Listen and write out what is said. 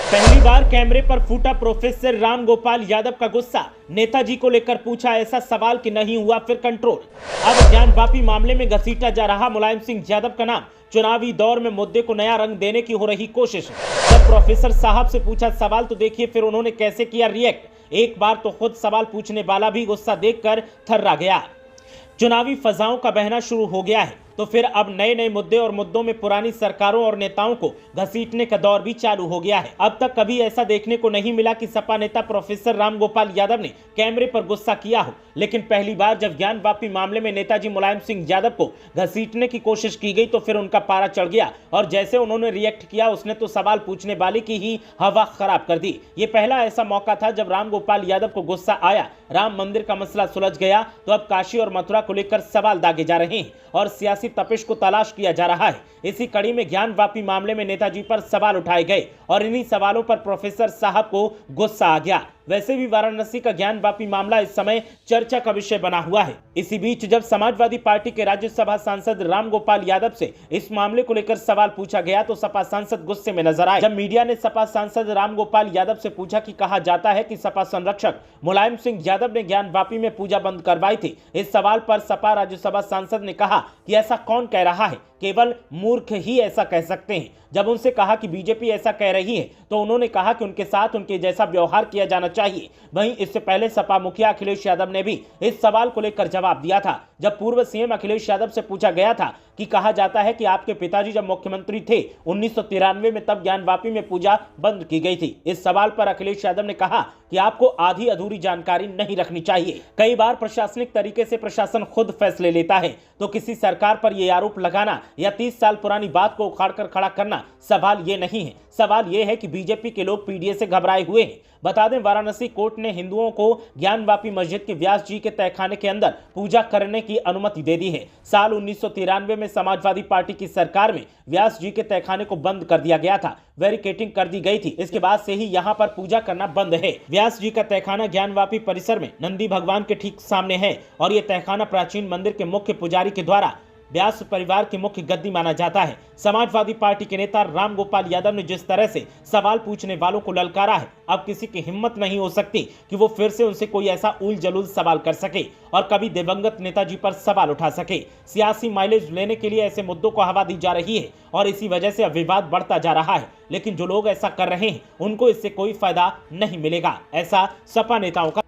पहली बार कैमरे पर फूटा प्रोफेसर राम गोपाल यादव का गुस्सा। नेताजी को लेकर पूछा ऐसा सवाल कि नहीं हुआ फिर कंट्रोल। अब ज्ञानवापी मामले में घसीटा जा रहा मुलायम सिंह यादव का नाम। चुनावी दौर में मुद्दे को नया रंग देने की हो रही कोशिश। जब प्रोफेसर साहब से पूछा सवाल तो देखिए फिर उन्होंने कैसे किया रिएक्ट। एक बार तो खुद सवाल पूछने वाला भी गुस्सा देखकर थर्रा गया। चुनावी फजाओं का बहना शुरू हो गया है तो फिर अब नए नए मुद्दे और मुद्दों में पुरानी सरकारों और नेताओं को घसीटने का दौर भी चालू हो गया है। अब तक कभी ऐसा देखने को नहीं मिला कि सपा नेता प्रोफेसर राम गोपाल यादव ने कैमरे पर गुस्सा किया हो, लेकिन पहली बार जब ज्ञानवापी मामले में नेताजी मुलायम सिंह यादव को घसीटने की कोशिश की गई तो फिर उनका पारा चढ़ गया और जैसे उन्होंने रिएक्ट किया उसने तो सवाल पूछने वाले की ही हवा खराब कर दी। ये पहला ऐसा मौका था जब राम गोपाल यादव को गुस्सा आया। राम मंदिर का मसला सुलझ गया तो अब काशी और मथुरा को लेकर सवाल दागे जा रहे हैं और सियासी तपिश को तलाश किया जा रहा है। इसी कड़ी में ज्ञानवापी मामले में नेताजी पर सवाल उठाए गए और इन्हीं सवालों पर प्रोफेसर साहब को गुस्सा आ गया। वैसे भी वाराणसी का ज्ञानवापी मामला इस समय चर्चा का विषय बना हुआ है। इसी बीच जब समाजवादी पार्टी के राज्यसभा सांसद राम गोपाल यादव से इस मामले को लेकर सवाल पूछा गया तो सपा सांसद गुस्से में नजर आए। जब मीडिया ने सपा सांसद राम गोपाल यादव से पूछा कि कहा जाता है कि सपा संरक्षक मुलायम सिंह यादव ने ज्ञानवापी में पूजा बंद करवाई थी, इस सवाल पर सपा राज्यसभा सांसद ने कहा कि ऐसा कौन कह रहा है, केवल मूर्ख ही ऐसा कह सकते हैं। जब उनसे कहा कि बीजेपी ऐसा कह रही है तो उन्होंने कहा कि उनके साथ उनके जैसा व्यवहार किया जाना चाहिए। वहीं इससे पहले सपा मुखिया अखिलेश यादव ने भी इस सवाल को लेकर जवाब दिया था। जब पूर्व सीएम अखिलेश यादव से पूछा गया था कि कहा जाता है कि आपके पिताजी जब मुख्यमंत्री थे 1993 में तब ज्ञानवापी में पूजा बंद की गई थी। इस सवाल पर अखिलेश यादव ने कहा कि आपको आधी अधूरी जानकारी नहीं रखनी चाहिए। कई बार प्रशासनिक तरीके से प्रशासन खुद फैसले लेता है तो किसी सरकार पर यह आरोप लगाना या 30 साल पुरानी बात को उखाड़कर खड़ा करना सवाल ये नहीं है। सवाल ये है कि बीजेपी के लोग पीडीए से घबराए हुए हैं। बता दें वाराणसी कोर्ट ने हिंदुओं को ज्ञानवापी मस्जिद के व्यास जी के तहखाने के अंदर पूजा करने की अनुमति दे दी है। साल 1993 में समाजवादी पार्टी की सरकार में व्यास जी के तहखाने को बंद कर दिया गया था, बैरिकेडिंग कर दी गई थी। इसके बाद से ही यहाँ पर पूजा करना बंद है। व्यास जी का तहखाना ज्ञानवापी परिसर में नंदी भगवान के ठीक सामने है और ये तहखाना प्राचीन मंदिर के मुख्य पुजारी के द्वारा व्यास परिवार की मुख्य गद्दी माना जाता है। समाजवादी पार्टी के नेता राम गोपाल यादव ने जिस तरह से सवाल पूछने वालों को ललकारा है, अब किसी की हिम्मत नहीं हो सकती कि वो फिर से उनसे कोई ऐसा उल जलूल सवाल कर सके और कभी दिवंगत नेताजी पर सवाल उठा सके। सियासी माइलेज लेने के लिए ऐसे मुद्दों को हवा दी जा रही है और इसी वजह से अब विवाद बढ़ता जा रहा है, लेकिन जो लोग ऐसा कर रहे हैं उनको इससे कोई फायदा नहीं मिलेगा, ऐसा सपा नेताओं का